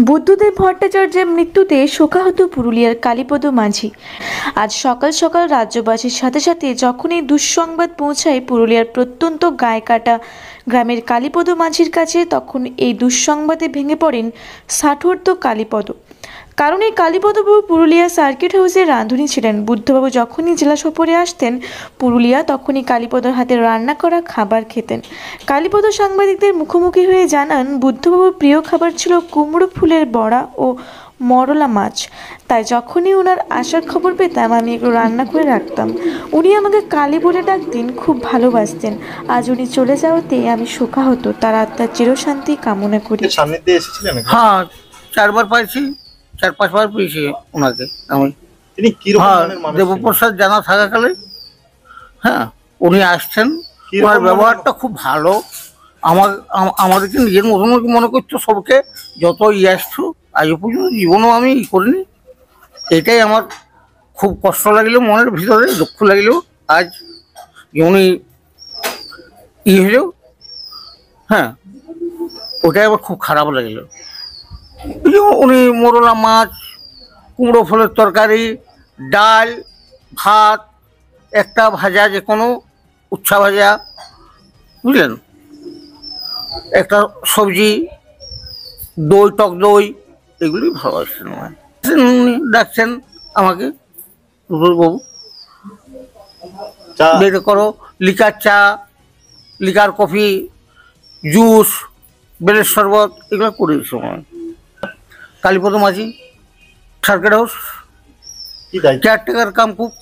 বুদ্ধদেব ভট্টাচার্যের মৃত্যুতে শোকাহত পুরুলিয়ার কালীপদ মাঝি। আজ সকাল সকাল রাজ্যবাসীর সাথে সাথে যখন এই দুঃসংবাদ পৌঁছায় পুরুলিয়ার প্রত্যন্ত গায়েকাটা গ্রামের কালীপদ মাঝির কাছে, তখন এই দুঃসংবাদে ভেঙে পড়েন ষাটোর্ধ্ব কালীপদ। কারণ এই কালীপদবাবু পুরুলিয়া সার্কিট হাউসের রাঁধুনি ছিলেন। বুদ্ধবাবু যখনই জেলা সফরে আসতেন পুরুলিয়া, তখনই কালীপদর হাতে রান্না করা খাবার খেতেন। কালীপদ সাংবাদিকদের মুখোমুখি হয়ে জানান, বুদ্ধবাবুর প্রিয় খাবার ছিল কুমড়ো ফুলের বড়া ও মরলা মাছ। তাই যখনই ওনার আসার খবর পেতাম আমি এগুলো রান্না করে রাখতাম। উনি আমাকে কালী বলে ডাকতেন, খুব ভালোবাসতেন। আজ উনি চলে যাওয়াতে আমি শোকাহত। তার আত্মার চিরশান্তি কামনা করি। সান্নিধ্যে এসেছিলেন? হ্যাঁ, 4বার পাইছি, 4-5বার পেয়েছি ওনাকে আমি। তিনি কি রকম মানের মানুষ ছিলেন? দেবপ্রসাদ জানা থাকাকালে হ্যাঁ উনি আসছেন। ওনার ব্যবহারটা খুব ভালো। আমাদেরকে নিজের মতন মনে করতো সবকে, যত আসতো আজ পর্যন্ত জীবনও আমি করিনি। এটাই আমার খুব কষ্ট লাগলেও, মনের ভিতরে দুঃখ লাগলেও, আজ উনি হলেও হ্যাঁ ওটাই আমার খুব খারাপ লাগলো। উনি মোরলা মাছ, কুমড়ো ফুলের তরকারি, ডাল, ভাত, একটা ভাজা, যে কোনো উচ্ছা ভাজা, বুঝলেন, একটা সবজি, দই, টক দই, এগুলি ভালোবাসেন। উনি ডাকছেন আমাকে, বাবু বের করো লিকার চা, লিকার কফি, জুস, বেলের শরবত, এগুলো করে দিচ্ছ। কালীপদ মাঝি, সার্কিট হাউস, কেয়ারটেকার কাম কুক।